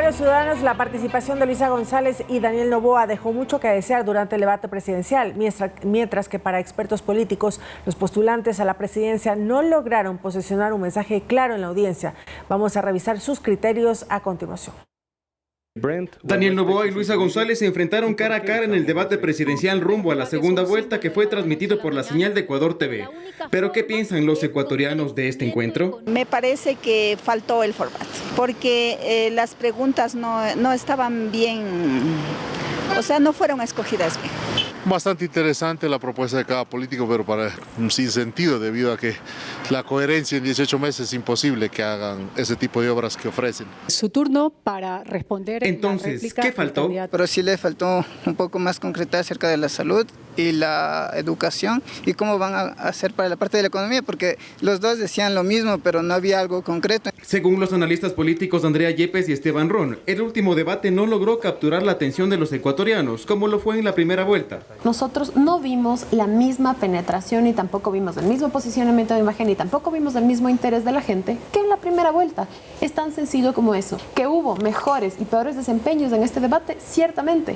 los ciudadanos, la participación de Luisa González y Daniel Noboa dejó mucho que desear durante el debate presidencial, mientras que para expertos políticos, los postulantes a la presidencia no lograron posicionar un mensaje claro en la audiencia. Vamos a revisar sus criterios a continuación. Daniel Noboa y Luisa González se enfrentaron cara a cara en el debate presidencial rumbo a la segunda vuelta, que fue transmitido por la señal de Ecuador TV. ¿Pero qué piensan los ecuatorianos de este encuentro? Me parece que faltó el formato, porque las preguntas no estaban bien, o sea, no fueron escogidas bien. Bastante interesante la propuesta de cada político, pero para un sinsentido, debido a que la coherencia en 18 meses es imposible que hagan ese tipo de obras que ofrecen. Su turno para responder. Entonces, ¿qué faltó? Pero sí le faltó un poco más concretar acerca de la salud y la educación y cómo van a hacer para la parte de la economía, porque los dos decían lo mismo, pero no había algo concreto. Según los analistas políticos Andrea Yepes y Esteban Ron, el último debate no logró capturar la atención de los ecuatorianos, como lo fue en la primera vuelta. Nosotros no vimos la misma penetración y tampoco vimos el mismo posicionamiento de imagen y tampoco vimos el mismo interés de la gente que en la primera vuelta. Es tan sencillo como eso. Que hubo mejores y peores desempeños en este debate, ciertamente,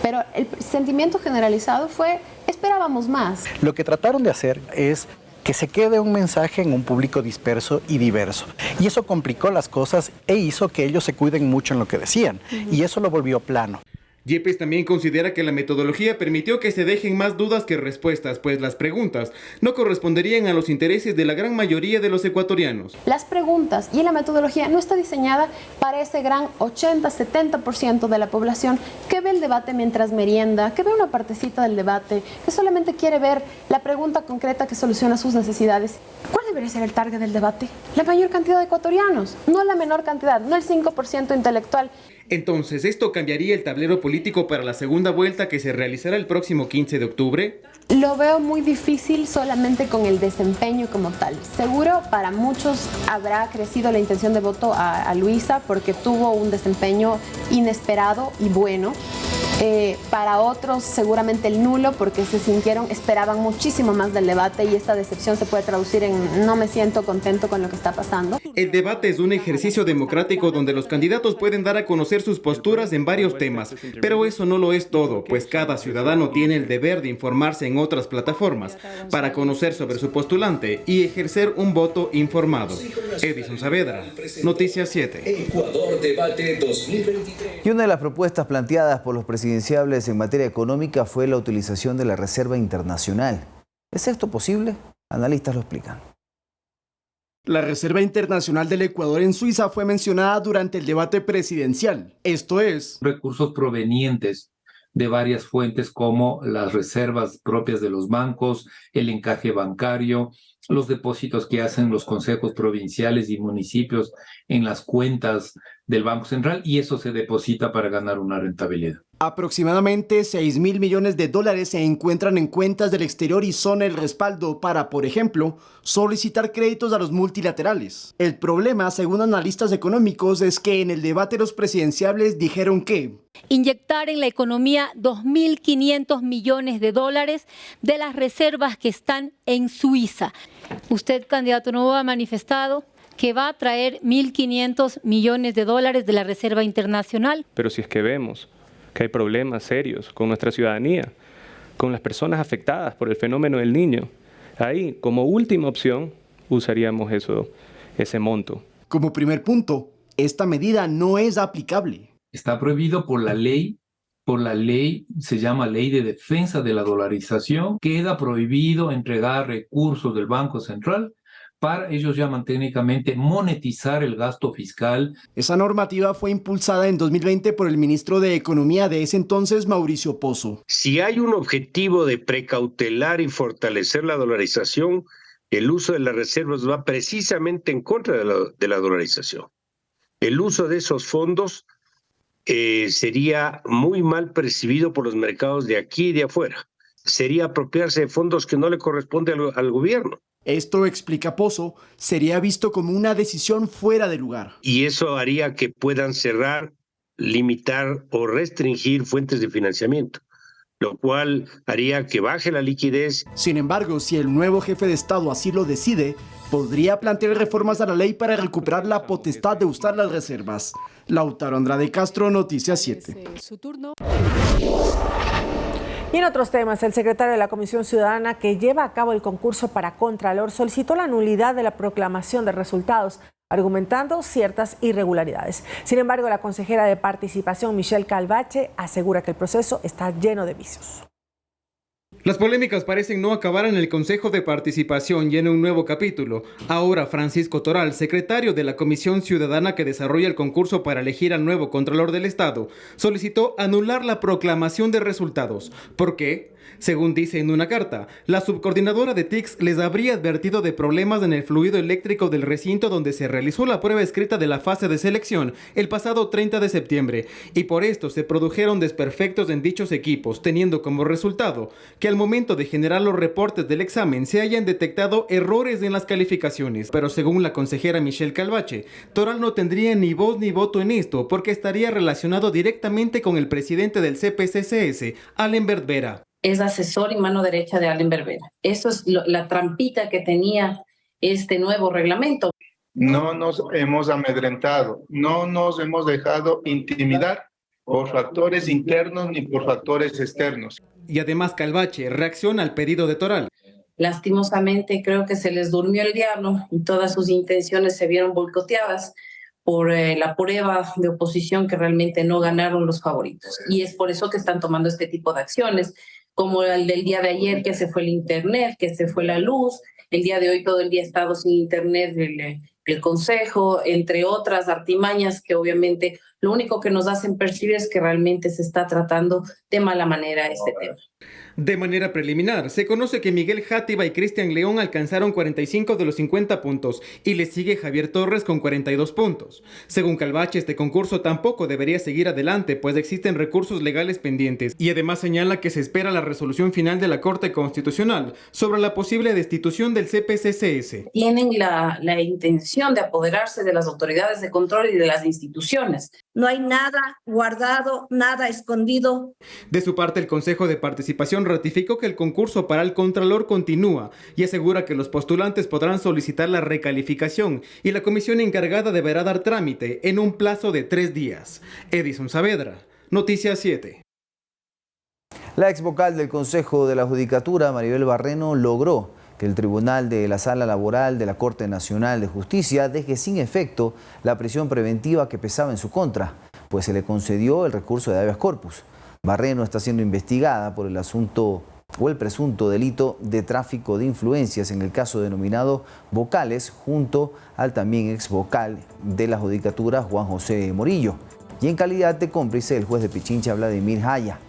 pero el sentimiento generalizado fue: esperábamos más. Lo que trataron de hacer es que se quede un mensaje en un público disperso y diverso. Y eso complicó las cosas e hizo que ellos se cuiden mucho en lo que decían. Y eso lo volvió plano. Yepes también considera que la metodología permitió que se dejen más dudas que respuestas, pues las preguntas no corresponderían a los intereses de la gran mayoría de los ecuatorianos. Las preguntas y la metodología no está diseñada para ese gran 80-70% de la población que ve el debate mientras merienda, que ve una partecita del debate, que solamente quiere ver la pregunta concreta que soluciona sus necesidades. ¿Cuál debería ser el target del debate? La mayor cantidad de ecuatorianos, no la menor cantidad, no el 5% intelectual. Entonces, ¿esto cambiaría el tablero político para la segunda vuelta que se realizará el próximo 15 de octubre? Lo veo muy difícil solamente con el desempeño como tal. Seguro para muchos habrá crecido la intención de voto a Luisa porque tuvo un desempeño inesperado y bueno. Para otros seguramente el nulo porque esperaban muchísimo más del debate y esta decepción se puede traducir en no me siento contento con lo que está pasando. El debate es un ejercicio democrático donde los candidatos pueden dar a conocer sus posturas en varios temas, pero eso no lo es todo, pues cada ciudadano tiene el deber de informarse en otras plataformas para conocer sobre su postulante y ejercer un voto informado. Edison Saavedra, Noticias 7. Ecuador Debate 2023. Y una de las propuestas planteadas por los presidenciables en materia económica fue la utilización de la Reserva Internacional. ¿Es esto posible? Analistas lo explican. La Reserva Internacional del Ecuador en Suiza fue mencionada durante el debate presidencial. Esto es, recursos provenientes de varias fuentes como las reservas propias de los bancos, el encaje bancario, los depósitos que hacen los consejos provinciales y municipios en las cuentas del Banco Central, y eso se deposita para ganar una rentabilidad. Aproximadamente 6.000 millones de dólares se encuentran en cuentas del exterior y son el respaldo para, por ejemplo, solicitar créditos a los multilaterales. El problema, según analistas económicos, es que en el debate los presidenciables dijeron que inyectar en la economía 2.500 millones de dólares de las reservas que están en Suiza. Usted, candidato Noboa, ha manifestado que va a traer 1.500 millones de dólares de la Reserva Internacional. Pero si es que vemos que hay problemas serios con nuestra ciudadanía, con las personas afectadas por el fenómeno del Niño, ahí, como última opción, usaríamos ese monto. Como primer punto, esta medida no es aplicable. Está prohibido por la ley, se llama Ley de Defensa de la Dolarización. Queda prohibido entregar recursos del Banco Central para, ellos llaman técnicamente, monetizar el gasto fiscal. Esa normativa fue impulsada en 2020 por el ministro de Economía de ese entonces, Mauricio Pozo. Si hay un objetivo de precautelar y fortalecer la dolarización, el uso de las reservas va precisamente en contra de la dolarización. El uso de esos fondos sería muy mal percibido por los mercados de aquí y de afuera. Sería apropiarse de fondos que no le corresponden al gobierno. Esto, explica Pozo, sería visto como una decisión fuera de lugar. Y eso haría que puedan cerrar, limitar o restringir fuentes de financiamiento. lo cual haría que baje la liquidez. Sin embargo, si el nuevo jefe de Estado así lo decide, podría plantear reformas a la ley para recuperar la potestad de usar las reservas. Lautaro Andrade Castro, Noticias 7. Y en otros temas, el secretario de la Comisión Ciudadana que lleva a cabo el concurso para Contralor solicitó la nulidad de la proclamación de resultados, argumentando ciertas irregularidades. Sin embargo, la consejera de Participación, Michelle Calvache, asegura que el proceso está lleno de vicios. Las polémicas parecen no acabar en el Consejo de Participación y en un nuevo capítulo. Ahora Francisco Toral, secretario de la Comisión Ciudadana que desarrolla el concurso para elegir al nuevo Contralor del Estado, solicitó anular la proclamación de resultados. ¿Por qué? Según dice en una carta, la subcoordinadora de TICS les habría advertido de problemas en el fluido eléctrico del recinto donde se realizó la prueba escrita de la fase de selección el pasado 30 de septiembre y por esto se produjeron desperfectos en dichos equipos, teniendo como resultado que al momento de generar los reportes del examen se hayan detectado errores en las calificaciones. Pero según la consejera Michelle Calvache, Toral no tendría ni voz ni voto en esto porque estaría relacionado directamente con el presidente del CPCCS, Alembert Vera. Es asesor y mano derecha de Alembert Vera. Eso es la trampita que tenía este nuevo reglamento. No nos hemos amedrentado, no nos hemos dejado intimidar por factores internos ni por factores externos. Y además Calvache reacciona al pedido de Toral. Lastimosamente creo que se les durmió el diablo y todas sus intenciones se vieron boicoteadas por la prueba de oposición que realmente no ganaron los favoritos. Y es por eso que están tomando este tipo de acciones, como el del día de ayer, que se fue el internet, que se fue la luz, el día de hoy todo el día ha estado sin internet el Consejo, entre otras artimañas que obviamente lo único que nos hacen percibir es que realmente se está tratando de mala manera este tema. De manera preliminar, se conoce que Miguel Játiva y Cristian León alcanzaron 45 de los 50 puntos y le sigue Javier Torres con 42 puntos. Según Calvache, este concurso tampoco debería seguir adelante, pues existen recursos legales pendientes y además señala que se espera la resolución final de la Corte Constitucional sobre la posible destitución del CPCCS. Tienen la intención de apoderarse de las autoridades de control y de las instituciones. No hay nada guardado, nada escondido. De su parte, el Consejo de Participación ratificó que el concurso para el Contralor continúa y asegura que los postulantes podrán solicitar la recalificación y la comisión encargada deberá dar trámite en un plazo de 3 días. Edison Saavedra, Noticias 7. La ex vocal del Consejo de la Judicatura, Maribel Barreno, logró que el Tribunal de la Sala Laboral de la Corte Nacional de Justicia deje sin efecto la prisión preventiva que pesaba en su contra, pues se le concedió el recurso de habeas corpus. Barreno está siendo investigada por el asunto o el presunto delito de tráfico de influencias en el caso denominado Vocales, junto al también ex vocal de la Judicatura, Juan José Morillo, y en calidad de cómplice el juez de Pichincha, Vladimir Jaya.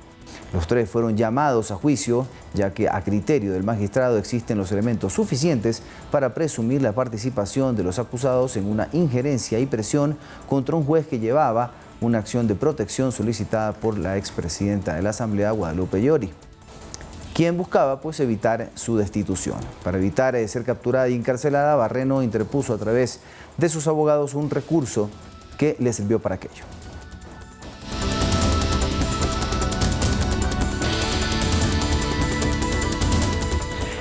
Los tres fueron llamados a juicio, ya que a criterio del magistrado existen los elementos suficientes para presumir la participación de los acusados en una injerencia y presión contra un juez que llevaba una acción de protección solicitada por la expresidenta de la Asamblea, Guadalupe Llori, quien buscaba evitar su destitución. Para evitar ser capturada y encarcelada, Barreno interpuso a través de sus abogados un recurso que le sirvió para aquello.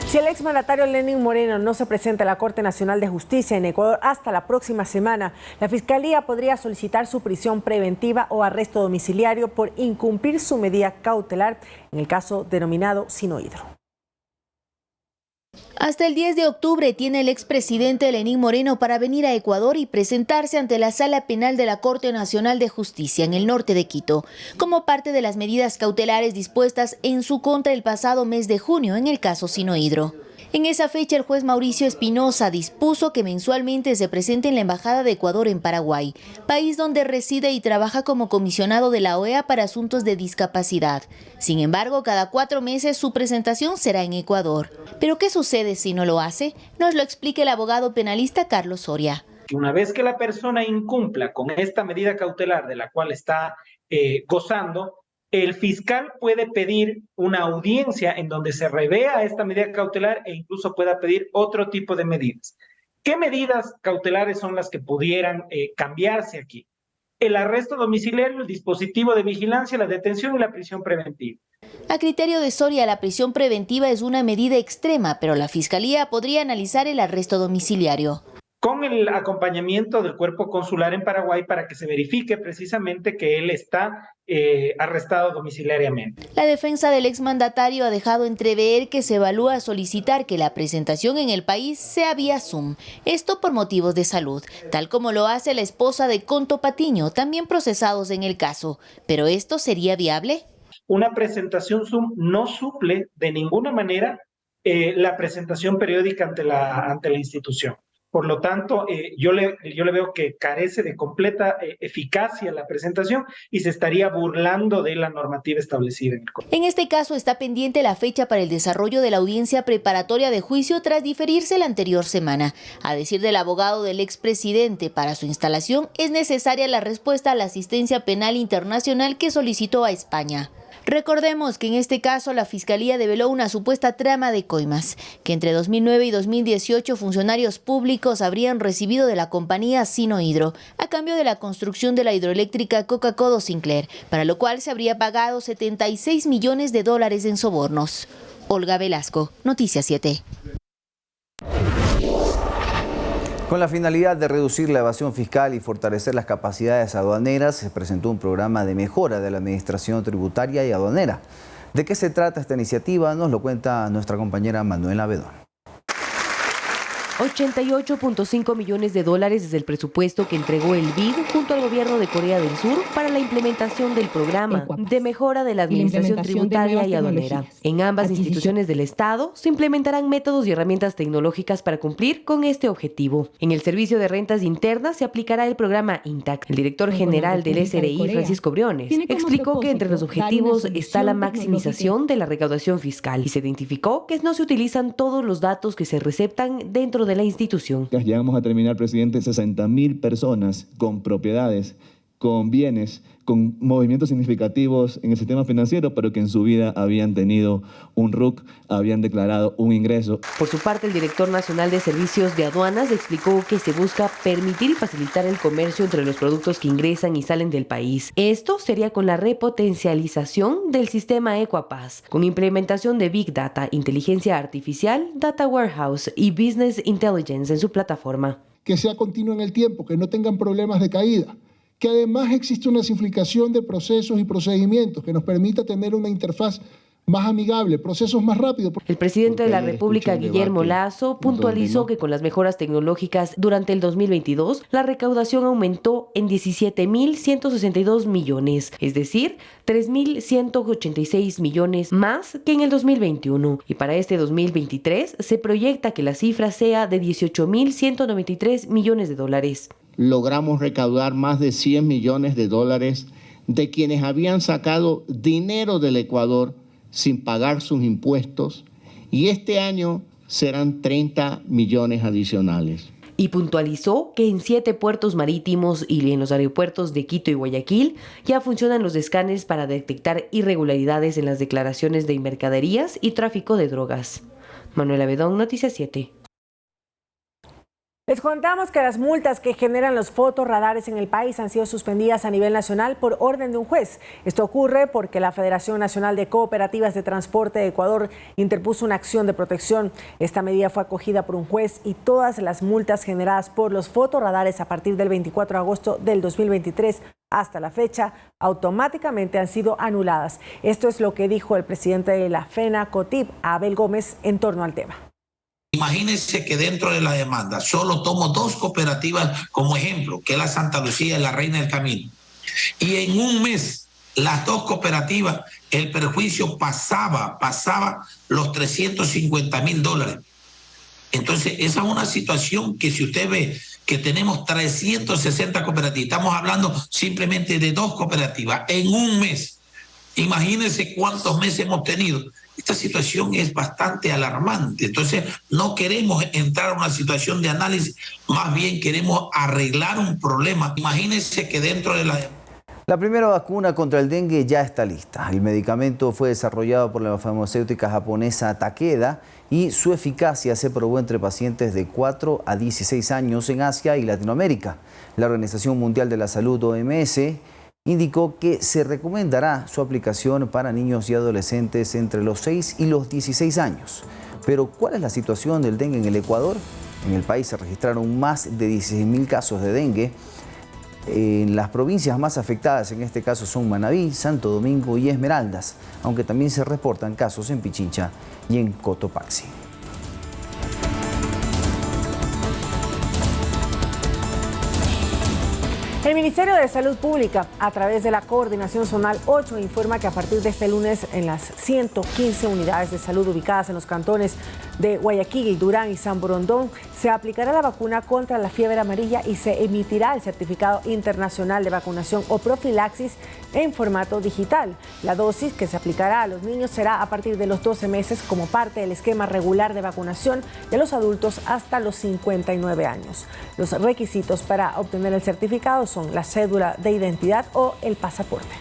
Si el exmandatario Lenín Moreno no se presenta a la Corte Nacional de Justicia en Ecuador hasta la próxima semana, la Fiscalía podría solicitar su prisión preventiva o arresto domiciliario por incumplir su medida cautelar en el caso denominado Sinohidro. Hasta el 10 de octubre tiene el expresidente Lenín Moreno para venir a Ecuador y presentarse ante la Sala Penal de la Corte Nacional de Justicia en el norte de Quito, como parte de las medidas cautelares dispuestas en su contra el pasado mes de junio en el caso Sinohidro. En esa fecha, el juez Mauricio Espinosa dispuso que mensualmente se presente en la Embajada de Ecuador en Paraguay, país donde reside y trabaja como comisionado de la OEA para asuntos de discapacidad. Sin embargo, cada 4 meses su presentación será en Ecuador. ¿Pero qué sucede si no lo hace? Nos lo explica el abogado penalista Carlos Soria. Una vez que la persona incumpla con esta medida cautelar de la cual está gozando, el fiscal puede pedir una audiencia en donde se revea esta medida cautelar e incluso pueda pedir otro tipo de medidas. ¿Qué medidas cautelares son las que pudieran cambiarse aquí? El arresto domiciliario, el dispositivo de vigilancia, la detención y la prisión preventiva. A criterio de Soria, la prisión preventiva es una medida extrema, pero la Fiscalía podría analizar el arresto domiciliario. Con el acompañamiento del cuerpo consular en Paraguay para que se verifique precisamente que él está arrestado domiciliariamente. La defensa del exmandatario ha dejado entrever que se evalúa solicitar que la presentación en el país sea vía Zoom, esto por motivos de salud, tal como lo hace la esposa de Conto Patiño, también procesados en el caso. ¿Pero esto sería viable? Una presentación Zoom no suple de ninguna manera la presentación periódica ante la institución. Por lo tanto, yo le veo que carece de completa eficacia la presentación y se estaría burlando de la normativa establecida en el código. En este caso está pendiente la fecha para el desarrollo de la audiencia preparatoria de juicio tras diferirse la anterior semana. A decir del abogado del expresidente, para su instalación es necesaria la respuesta a la asistencia penal internacional que solicitó a España. Recordemos que en este caso la Fiscalía develó una supuesta trama de coimas, que entre 2009 y 2018 funcionarios públicos habrían recibido de la compañía Sinohydro, a cambio de la construcción de la hidroeléctrica Coca-Cola Sinclair, para lo cual se habría pagado $76 millones en sobornos. Olga Velasco, Noticias 7. Con la finalidad de reducir la evasión fiscal y fortalecer las capacidades aduaneras, se presentó un programa de mejora de la administración tributaria y aduanera. ¿De qué se trata esta iniciativa? Nos lo cuenta nuestra compañera Manuela Bedón. $88.5 millones es el presupuesto que entregó el BID junto al gobierno de Corea del Sur para la implementación del programa de mejora de la administración tributaria y aduanera. En ambas instituciones del Estado se implementarán métodos y herramientas tecnológicas para cumplir con este objetivo. En el Servicio de Rentas Internas se aplicará el programa INTAC. El director general del SRI, Francisco Briones, explicó que entre los objetivos está la maximización de la recaudación fiscal y se identificó que no se utilizan todos los datos que se receptan dentro de la institución. Llegamos a terminar, presidente, 60.000 personas con propiedades, con bienes, con movimientos significativos en el sistema financiero, pero que en su vida habían tenido un RUC, habían declarado un ingreso. Por su parte, el director nacional de Servicios de Aduanas explicó que se busca permitir y facilitar el comercio entre los productos que ingresan y salen del país. Esto sería con la repotencialización del sistema Equapaz, con implementación de Big Data, inteligencia artificial, Data Warehouse y Business Intelligence en su plataforma. Que sea continuo en el tiempo, que no tengan problemas de caída. Que además existe una simplificación de procesos y procedimientos que nos permita tener una interfaz más amigable, procesos más rápidos. El presidente de la República, Guillermo Lasso, puntualizó que con las mejoras tecnológicas durante el 2022, la recaudación aumentó en 17.162 millones, es decir, 3.186 millones más que en el 2021. Y para este 2023 se proyecta que la cifra sea de 18.193 millones de dólares. Logramos recaudar más de $100 millones de quienes habían sacado dinero del Ecuador sin pagar sus impuestos, y este año serán 30 millones adicionales. Y puntualizó que en 7 puertos marítimos y en los aeropuertos de Quito y Guayaquil ya funcionan los escáneres para detectar irregularidades en las declaraciones de mercaderías y tráfico de drogas. Manuela Bedón, Noticias 7. Les contamos que las multas que generan los fotorradares en el país han sido suspendidas a nivel nacional por orden de un juez. Esto ocurre porque la Federación Nacional de Cooperativas de Transporte de Ecuador interpuso una acción de protección. Esta medida fue acogida por un juez y todas las multas generadas por los fotorradares a partir del 24 de agosto del 2023 hasta la fecha automáticamente han sido anuladas. Esto es lo que dijo el presidente de la FENACOTIP, Abel Gómez, en torno al tema. Imagínense que dentro de la demanda solo tomo 2 cooperativas como ejemplo, que es la Santa Lucía y la Reina del Camino. Y en un mes, las 2 cooperativas, el perjuicio pasaba los $350.000. Entonces, esa es una situación que si usted ve que tenemos 360 cooperativas, estamos hablando simplemente de 2 cooperativas en un mes. Imagínense cuántos meses hemos tenido. Esta situación es bastante alarmante. Entonces, no queremos entrar a una situación de análisis, más bien queremos arreglar un problema. Imagínense que dentro de La primera vacuna contra el dengue ya está lista. El medicamento fue desarrollado por la farmacéutica japonesa Takeda y su eficacia se probó entre pacientes de 4 a 16 años en Asia y Latinoamérica. La Organización Mundial de la Salud, OMS, indicó que se recomendará su aplicación para niños y adolescentes entre los 6 y los 16 años. Pero, ¿cuál es la situación del dengue en el Ecuador? En el país se registraron más de 16.000 casos de dengue. En las provincias más afectadas en este caso son Manabí, Santo Domingo y Esmeraldas, aunque también se reportan casos en Pichincha y en Cotopaxi. El Ministerio de Salud Pública, a través de la Coordinación Zonal 8, informa que a partir de este lunes en las 115 unidades de salud ubicadas en los cantones de Guayaquil, Durán y San Borondón, se aplicará la vacuna contra la fiebre amarilla y se emitirá el certificado internacional de vacunación o profilaxis en formato digital. La dosis que se aplicará a los niños será a partir de los 12 meses como parte del esquema regular de vacunación de los adultos hasta los 59 años. Los requisitos para obtener el certificado son la cédula de identidad o el pasaporte.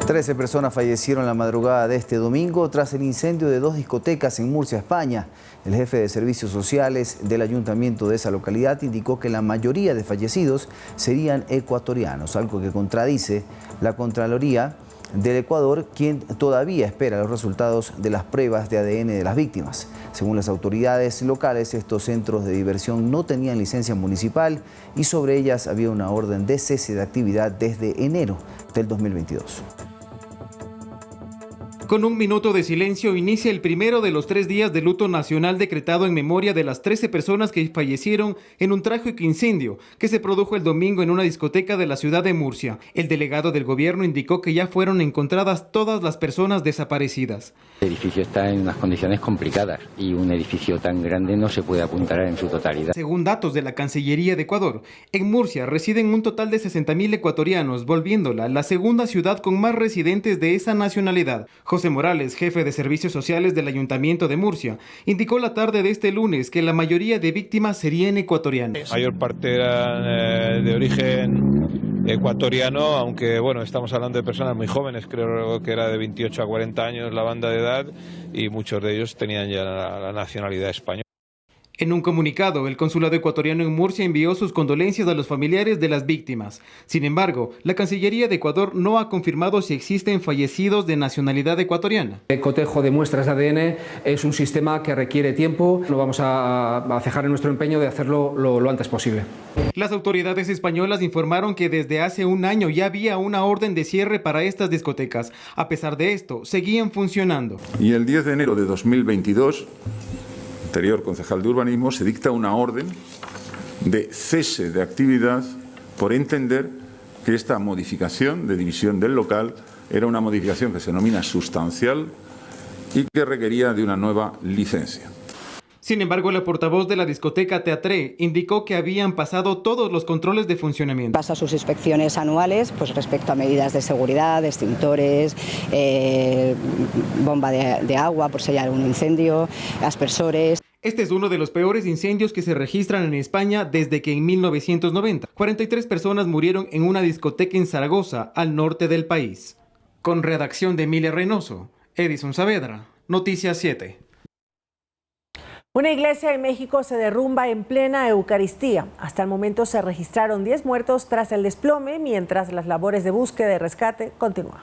Trece personas fallecieron la madrugada de este domingo tras el incendio de 2 discotecas en Murcia, España. El jefe de servicios sociales del ayuntamiento de esa localidad indicó que la mayoría de fallecidos serían ecuatorianos, algo que contradice la Contraloría del Ecuador, quien todavía espera los resultados de las pruebas de ADN de las víctimas. Según las autoridades locales, estos centros de diversión no tenían licencia municipal y sobre ellas había una orden de cese de actividad desde enero del 2022. Con un minuto de silencio inicia el primero de los 3 días de luto nacional decretado en memoria de las 13 personas que fallecieron en un trágico incendio que se produjo el domingo en una discoteca de la ciudad de Murcia. El delegado del gobierno indicó que ya fueron encontradas todas las personas desaparecidas. El edificio está en unas condiciones complicadas y un edificio tan grande no se puede apuntar en su totalidad. Según datos de la Cancillería de Ecuador, en Murcia residen un total de 60.000 ecuatorianos, volviéndola la segunda ciudad con más residentes de esa nacionalidad. José Morales, jefe de Servicios Sociales del Ayuntamiento de Murcia, indicó la tarde de este lunes que la mayoría de víctimas serían ecuatorianos. La mayor parte eran de origen ecuatoriano, aunque bueno, estamos hablando de personas muy jóvenes, creo que era de 28 a 40 años la banda de edad y muchos de ellos tenían ya la nacionalidad española. En un comunicado, el consulado ecuatoriano en Murcia envió sus condolencias a los familiares de las víctimas. Sin embargo, la Cancillería de Ecuador no ha confirmado si existen fallecidos de nacionalidad ecuatoriana. El cotejo de muestras de ADN es un sistema que requiere tiempo. No vamos a cejar en nuestro empeño de hacerlo lo antes posible. Las autoridades españolas informaron que desde hace un año ya había una orden de cierre para estas discotecas. A pesar de esto, seguían funcionando. Y el 10 de enero de 2022... anterior concejal de urbanismo, se dicta una orden de cese de actividad por entender que esta modificación de división del local era una modificación que se denomina sustancial y que requería de una nueva licencia. Sin embargo, la portavoz de la discoteca Teatre indicó que habían pasado todos los controles de funcionamiento. Pasa sus inspecciones anuales pues respecto a medidas de seguridad, extintores, bomba de agua por si hay algún incendio, aspersores. Este es uno de los peores incendios que se registran en España desde que en 1990 43 personas murieron en una discoteca en Zaragoza, al norte del país. Con redacción de Emilia Reynoso, Edison Saavedra, Noticias 7. Una iglesia en México se derrumba en plena Eucaristía. Hasta el momento se registraron 10 muertos tras el desplome, mientras las labores de búsqueda y rescate continúan.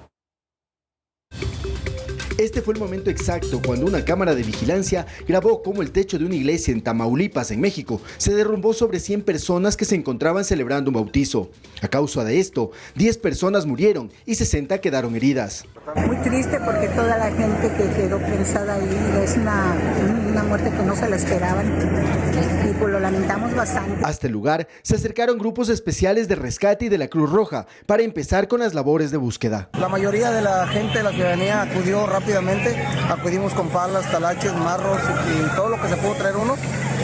Este fue el momento exacto cuando una cámara de vigilancia grabó cómo el techo de una iglesia en Tamaulipas, en México, se derrumbó sobre 100 personas que se encontraban celebrando un bautizo. A causa de esto, 10 personas murieron y 60 quedaron heridas. Muy triste porque toda la gente que quedó prensada ahí es una muerte que no se la esperaban y pues lo lamentamos bastante. Hasta el lugar se acercaron grupos especiales de rescate y de la Cruz Roja para empezar con las labores de búsqueda. La mayoría de la gente de la ciudadanía acudió rápidamente, acudimos con palas, talaches, marros y todo lo que se pudo traer uno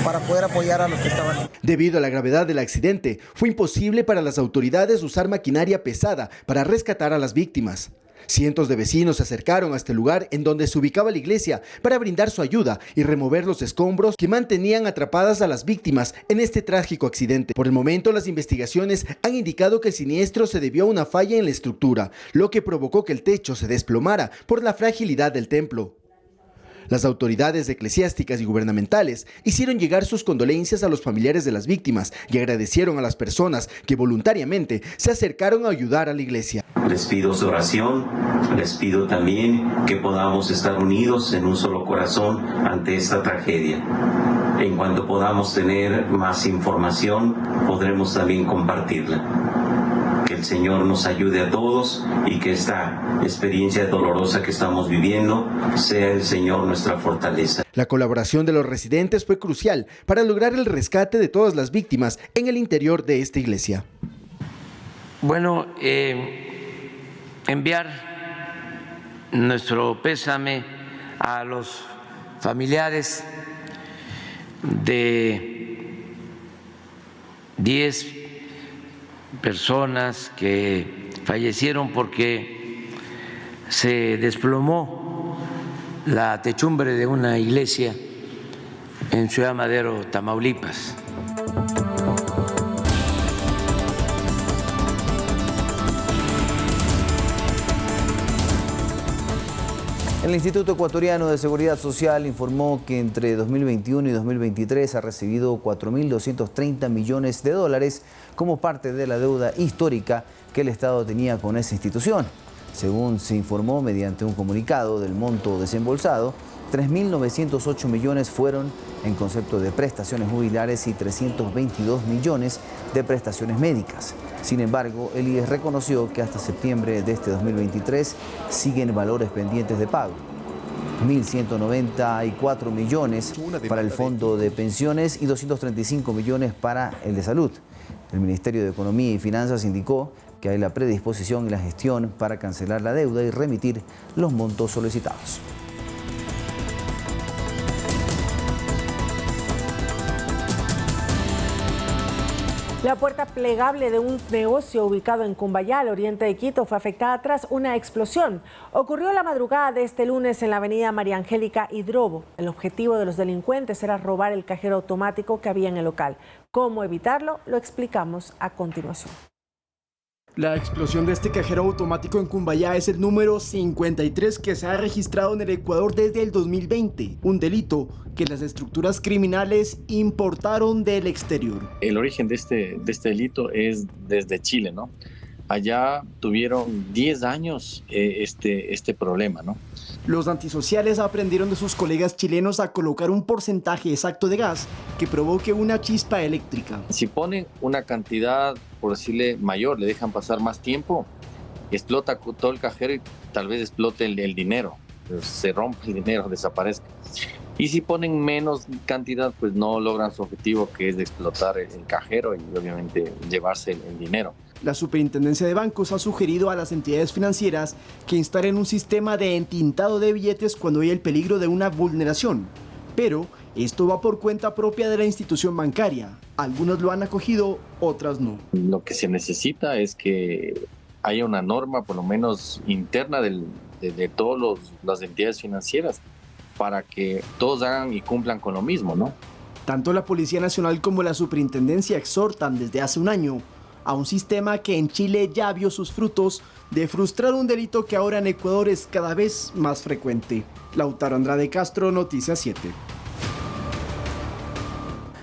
para poder apoyar a los que estaban. Debido a la gravedad del accidente, fue imposible para las autoridades usar maquinaria pesada para rescatar a las víctimas. Cientos de vecinos se acercaron a este lugar en donde se ubicaba la iglesia para brindar su ayuda y remover los escombros que mantenían atrapadas a las víctimas en este trágico accidente. Por el momento, las investigaciones han indicado que el siniestro se debió a una falla en la estructura, lo que provocó que el techo se desplomara por la fragilidad del templo. Las autoridades eclesiásticas y gubernamentales hicieron llegar sus condolencias a los familiares de las víctimas y agradecieron a las personas que voluntariamente se acercaron a ayudar a la iglesia. Les pido su oración, les pido también que podamos estar unidos en un solo corazón ante esta tragedia. En cuanto podamos tener más información, podremos también compartirla. Que el Señor nos ayude a todos y que esta experiencia dolorosa que estamos viviendo sea el Señor nuestra fortaleza. La colaboración de los residentes fue crucial para lograr el rescate de todas las víctimas en el interior de esta iglesia. Bueno, enviar nuestro pésame a los familiares de 10 personas que fallecieron porque se desplomó la techumbre de una iglesia en Ciudad Madero, Tamaulipas. El Instituto Ecuatoriano de Seguridad Social informó que entre 2021 y 2023 ha recibido 4.230 millones de dólares como parte de la deuda histórica que el Estado tenía con esa institución. Según se informó mediante un comunicado, del monto desembolsado, 3.908 millones fueron en concepto de prestaciones jubilares y 322 millones de prestaciones médicas. Sin embargo, el IES reconoció que hasta septiembre de este 2023 siguen valores pendientes de pago. 1.194 millones para el Fondo de Pensiones y 235 millones para el de Salud. El Ministerio de Economía y Finanzas indicó que hay la predisposición y la gestión para cancelar la deuda y remitir los montos solicitados. La puerta plegable de un negocio ubicado en Cumbayá, al oriente de Quito, fue afectada tras una explosión. Ocurrió la madrugada de este lunes en la avenida María Angélica Hidrobo. El objetivo de los delincuentes era robar el cajero automático que había en el local. ¿Cómo evitarlo? Lo explicamos a continuación. La explosión de este cajero automático en Cumbayá es el número 53 que se ha registrado en el Ecuador desde el 2020, un delito que las estructuras criminales importaron del exterior. El origen de este delito es desde Chile, ¿no? Allá tuvieron 10 años este problema, ¿no? Los antisociales aprendieron de sus colegas chilenos a colocar un porcentaje exacto de gas que provoque una chispa eléctrica. Si ponen una cantidad, por decirle, mayor, le dejan pasar más tiempo, explota todo el cajero y tal vez explote el dinero, se rompe el dinero, desaparezca. Y si ponen menos cantidad, pues no logran su objetivo, que es de explotar el cajero y obviamente llevarse el dinero. La Superintendencia de Bancos ha sugerido a las entidades financieras que instalen un sistema de entintado de billetes cuando hay el peligro de una vulneración. Pero esto va por cuenta propia de la institución bancaria. Algunos lo han acogido, otras no. Lo que se necesita es que haya una norma, por lo menos interna, de todas las entidades financieras, para que todos hagan y cumplan con lo mismo, ¿no? Tanto la Policía Nacional como la Superintendencia exhortan desde hace un año a un sistema que en Chile ya vio sus frutos de frustrar un delito que ahora en Ecuador es cada vez más frecuente. Lautaro Andrade Castro, Noticias 7.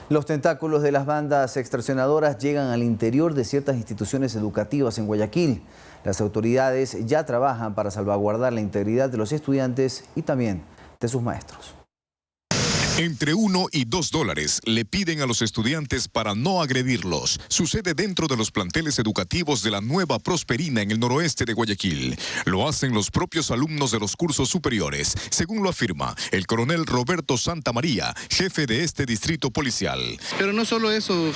Los tentáculos de las bandas extorsionadoras llegan al interior de ciertas instituciones educativas en Guayaquil. Las autoridades ya trabajan para salvaguardar la integridad de los estudiantes y también de sus maestros. Entre $1 y $2 le piden a los estudiantes para no agredirlos. Sucede dentro de los planteles educativos de la Nueva Prosperina en el noroeste de Guayaquil. Lo hacen los propios alumnos de los cursos superiores, según lo afirma el coronel Roberto Santamaría, jefe de este distrito policial. Pero no solo eso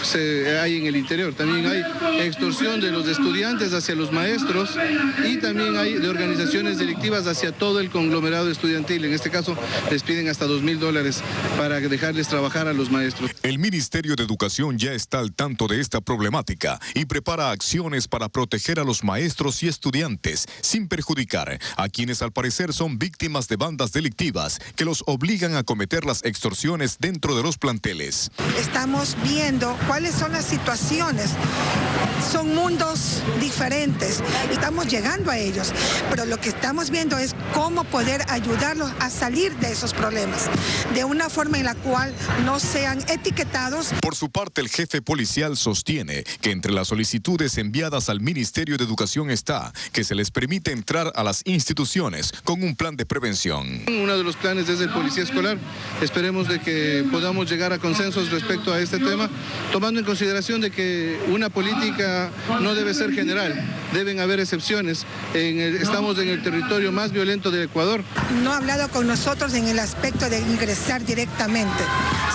hay en el interior, también hay extorsión de los estudiantes hacia los maestros y también hay de organizaciones delictivas hacia todo el conglomerado estudiantil. En este caso les piden hasta $2.000 para dejarles trabajar a los maestros. El Ministerio de Educación ya está al tanto de esta problemática y prepara acciones para proteger a los maestros y estudiantes sin perjudicar a quienes al parecer son víctimas de bandas delictivas que los obligan a cometer las extorsiones dentro de los planteles. Estamos viendo cuáles son las situaciones. Son mundos diferentes, estamos llegando a ellos, pero lo que estamos viendo es cómo poder ayudarlos a salir de esos problemas, de una forma en la cual no sean etiquetados. Por su parte, el jefe policial sostiene que entre las solicitudes enviadas al Ministerio de Educación está que se les permite entrar a las instituciones con un plan de prevención. Uno de los planes es el policía escolar. Esperemos de que podamos llegar a consensos respecto a este tema, tomando en consideración de que una política no debe ser general, deben haber excepciones. Estamos en el territorio más violento del Ecuador. No ha hablado con nosotros en el aspecto de ingresar directamente.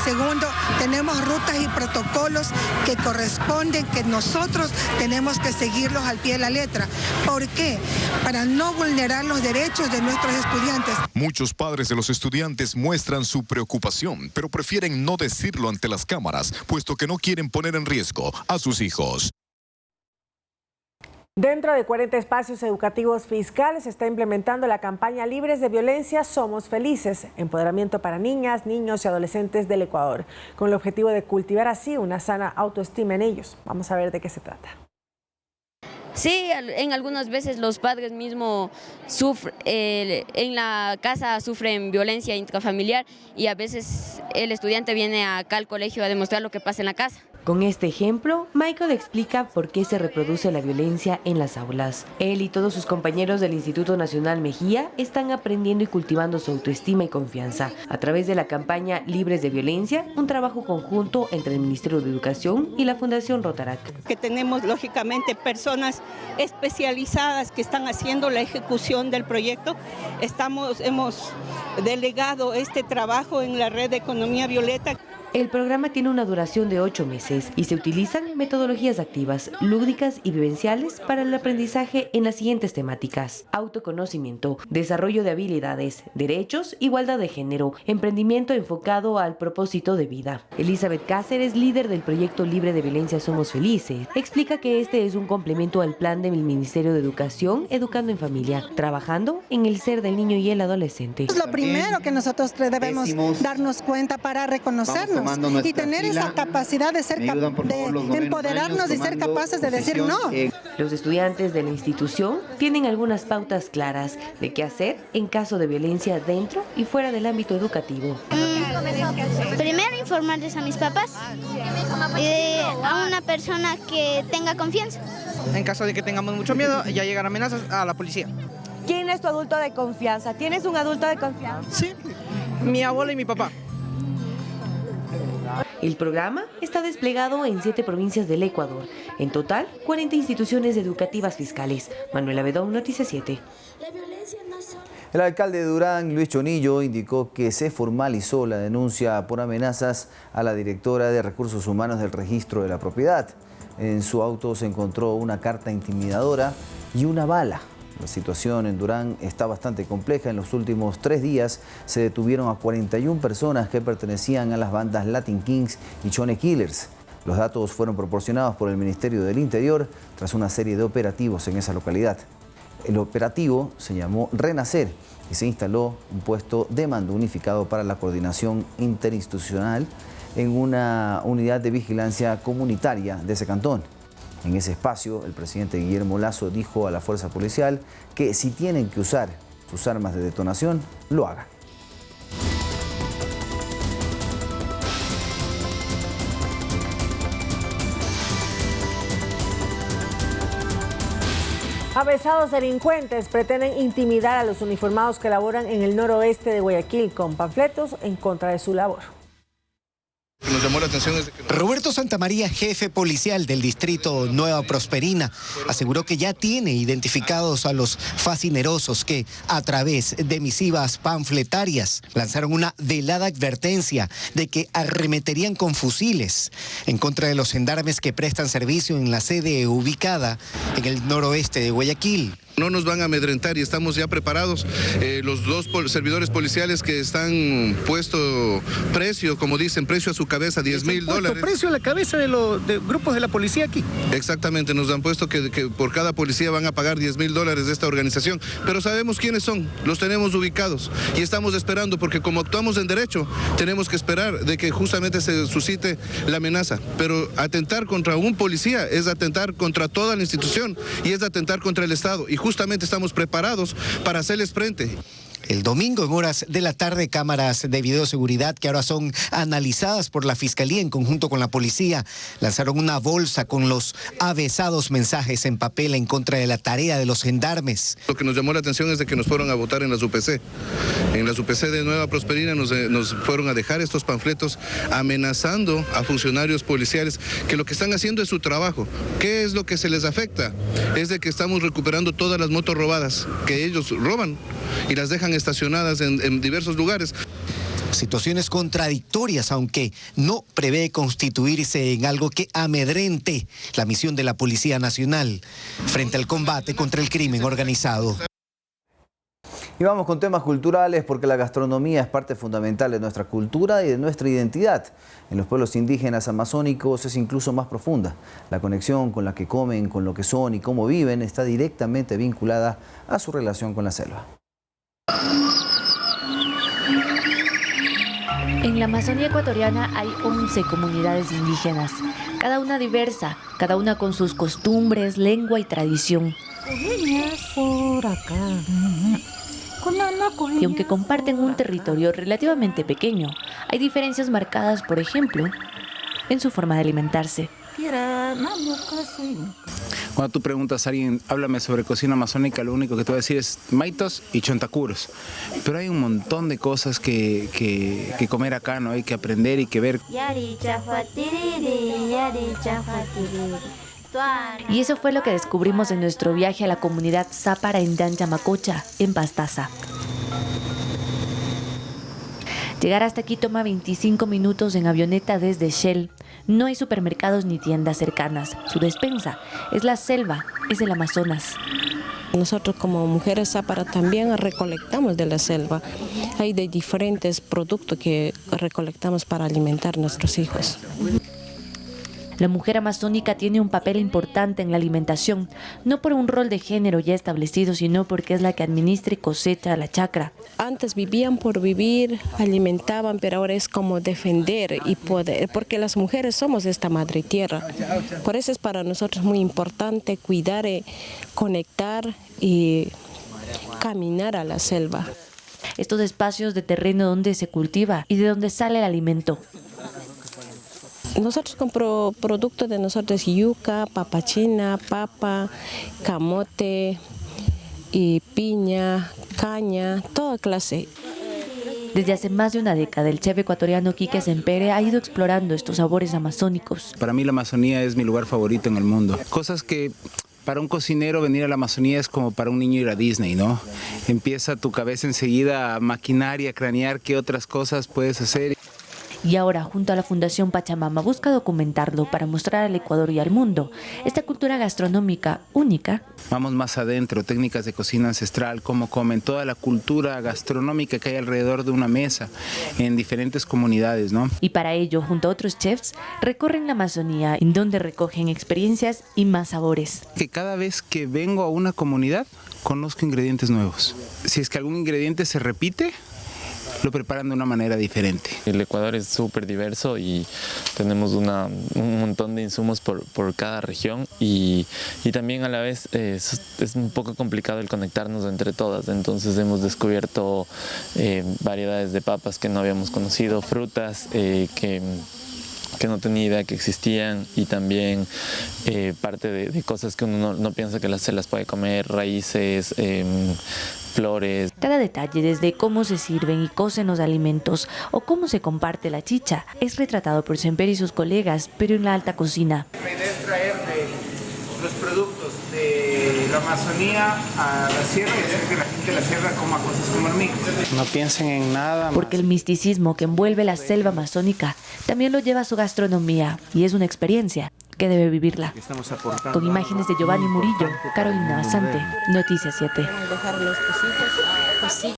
Segundo, tenemos rutas y protocolos que corresponden, que nosotros tenemos que seguirlos al pie de la letra. ¿Por qué? Para no vulnerar los derechos de nuestros estudiantes. Muchos padres de los estudiantes muestran su preocupación, pero prefieren no decirlo ante las cámaras, puesto que no quieren poner en riesgo a sus hijos. Dentro de 40 espacios educativos fiscales se está implementando la campaña Libres de Violencia Somos Felices, empoderamiento para niñas, niños y adolescentes del Ecuador, con el objetivo de cultivar así una sana autoestima en ellos. Vamos a ver de qué se trata. Sí, en algunas veces los padres mismos sufren, en la casa sufren violencia intrafamiliar y a veces el estudiante viene acá al colegio a demostrar lo que pasa en la casa. Con este ejemplo, Michael explica por qué se reproduce la violencia en las aulas. Él y todos sus compañeros del Instituto Nacional Mejía están aprendiendo y cultivando su autoestima y confianza a través de la campaña Libres de Violencia, un trabajo conjunto entre el Ministerio de Educación y la Fundación Rotarac. Que tenemos lógicamente personas especializadas que están haciendo la ejecución del proyecto. Hemos delegado este trabajo en la red de Economía Violeta. El programa tiene una duración de 8 meses y se utilizan metodologías activas, lúdicas y vivenciales para el aprendizaje en las siguientes temáticas: autoconocimiento, desarrollo de habilidades, derechos, igualdad de género, emprendimiento enfocado al propósito de vida. Elizabeth Cáceres, líder del proyecto Libre de Violencia Somos Felices, explica que este es un complemento al plan del Ministerio de Educación Educando en Familia, trabajando en el ser del niño y el adolescente. Es lo primero que nosotros debemos darnos cuenta para reconocernos y tener esa capacidad de ser de empoderarnos y ser capaces de decir no. Los estudiantes de la institución tienen algunas pautas claras de qué hacer en caso de violencia dentro y fuera del ámbito educativo. Primero informarles a mis papás y a una persona que tenga confianza. En caso de que tengamos mucho miedo, ya llegan amenazas a la policía. ¿Quién es tu adulto de confianza? ¿Tienes un adulto de confianza? Sí, mi abuela y mi papá. El programa está desplegado en 7 provincias del Ecuador. En total, 40 instituciones educativas fiscales. Manuela Bedón, Noticias 7. El alcalde de Durán, Luis Chonillo, indicó que se formalizó la denuncia por amenazas a la directora de Recursos Humanos del Registro de la Propiedad. En su auto se encontró una carta intimidadora y una bala. La situación en Durán está bastante compleja. En los últimos 3 días se detuvieron a 41 personas que pertenecían a las bandas Latin Kings y Chone Killers. Los datos fueron proporcionados por el Ministerio del Interior tras una serie de operativos en esa localidad. El operativo se llamó Renacer y se instaló un puesto de mando unificado para la coordinación interinstitucional en una unidad de vigilancia comunitaria de ese cantón. En ese espacio, el presidente Guillermo Lasso dijo a la fuerza policial que si tienen que usar sus armas de detonación, lo hagan. Avesados delincuentes pretenden intimidar a los uniformados que laboran en el noroeste de Guayaquil con panfletos en contra de su labor. Nos llamó la atención es que Roberto Santamaría, jefe policial del distrito Nueva Prosperina, aseguró que ya tiene identificados a los fascinerosos que, a través de misivas panfletarias, lanzaron una velada advertencia de que arremeterían con fusiles en contra de los gendarmes que prestan servicio en la sede ubicada en el noroeste de Guayaquil. No nos van a amedrentar y estamos ya preparados. Los dos servidores policiales que están puesto precio, como dicen, precio a su cabeza, $10,000. ¿Precio a la cabeza de grupos de la policía aquí? Exactamente, nos han puesto que por cada policía van a pagar $10,000 de esta organización, pero sabemos quiénes son, los tenemos ubicados y estamos esperando, porque como actuamos en derecho, tenemos que esperar de que justamente se suscite la amenaza. Pero atentar contra un policía es atentar contra toda la institución y es atentar contra el Estado. Y justamente estamos preparados para hacerles frente. El domingo, en horas de la tarde, cámaras de videoseguridad que ahora son analizadas por la Fiscalía en conjunto con la policía, lanzaron una bolsa con los avesados mensajes en papel en contra de la tarea de los gendarmes. Lo que nos llamó la atención es de que nos fueron a votar en las UPC. En las UPC de Nueva Prosperina nos fueron a dejar estos panfletos amenazando a funcionarios policiales que lo que están haciendo es su trabajo. ¿Qué es lo que se les afecta? Es de que estamos recuperando todas las motos robadas que ellos roban y las dejan estacionadas en diversos lugares. Situaciones contradictorias, aunque no prevé constituirse en algo que amedrente la misión de la Policía Nacional frente al combate contra el crimen organizado. Y vamos con temas culturales, porque la gastronomía es parte fundamental de nuestra cultura y de nuestra identidad. En los pueblos indígenas amazónicos es incluso más profunda. La conexión con la que comen, con lo que son y cómo viven está directamente vinculada a su relación con la selva. En la Amazonía ecuatoriana hay 11 comunidades indígenas, cada una diversa, cada una con sus costumbres, lengua y tradición. Y aunque comparten un territorio relativamente pequeño, hay diferencias marcadas, por ejemplo, en su forma de alimentarse. Cuando tú preguntas a alguien, háblame sobre cocina amazónica, lo único que te va a decir es maitos y chontacuros. Pero hay un montón de cosas que comer acá, ¿no? Hay que aprender y que ver. Y eso fue lo que descubrimos en nuestro viaje a la comunidad Zápara en Yanyamacocha, en Pastaza. Llegar hasta aquí toma 25 minutos en avioneta desde Shell. No hay supermercados ni tiendas cercanas. Su despensa es la selva, es el Amazonas. Nosotros como mujeres Zápara también recolectamos de la selva. Hay de diferentes productos que recolectamos para alimentar a nuestros hijos. La mujer amazónica tiene un papel importante en la alimentación, no por un rol de género ya establecido, sino porque es la que administra y cosecha la chacra. Antes vivían por vivir, alimentaban, pero ahora es como defender y poder, porque las mujeres somos esta madre tierra. Por eso es para nosotros muy importante cuidar, conectar y caminar a la selva. Estos espacios de terreno donde se cultiva y de donde sale el alimento. Nosotros compramos productos de nosotros, yuca, papachina, papa, camote, y piña, caña, toda clase. Desde hace más de una década, el chef ecuatoriano Quique Sempere ha ido explorando estos sabores amazónicos. Para mí la Amazonía es mi lugar favorito en el mundo. Cosas que para un cocinero venir a la Amazonía es como para un niño ir a Disney, ¿no? Empieza tu cabeza enseguida a maquinar y a cranear qué otras cosas puedes hacer. Y ahora, junto a la Fundación Pachamama, busca documentarlo para mostrar al Ecuador y al mundo esta cultura gastronómica única. Vamos más adentro, técnicas de cocina ancestral, cómo comen, toda la cultura gastronómica que hay alrededor de una mesa en diferentes comunidades, ¿no? Y para ello, junto a otros chefs, recorren la Amazonía, en donde recogen experiencias y más sabores. Que cada vez que vengo a una comunidad, conozco ingredientes nuevos. Si es que algún ingrediente se repite, lo preparan de una manera diferente. El Ecuador es súper diverso y tenemos un montón de insumos por cada región y también a la vez es un poco complicado el conectarnos entre todas. Entonces hemos descubierto variedades de papas que no habíamos conocido, frutas que no tenía idea que existían y también parte de cosas que uno no piensa que se las puede comer, raíces, flores. Cada detalle, desde cómo se sirven y cocen los alimentos o cómo se comparte la chicha, es retratado por Sempere y sus colegas, pero en la alta cocina. La idea es traer los productos de la Amazonía a la sierra y hacer que la gente de la sierra coma cosas como hormigas. No piensen en nada más. Porque el misticismo que envuelve la selva amazónica también lo lleva a su gastronomía y es una experiencia que debe vivirla. Con imágenes de Giovanni Murillo, Carolina Basante, Noticias 7.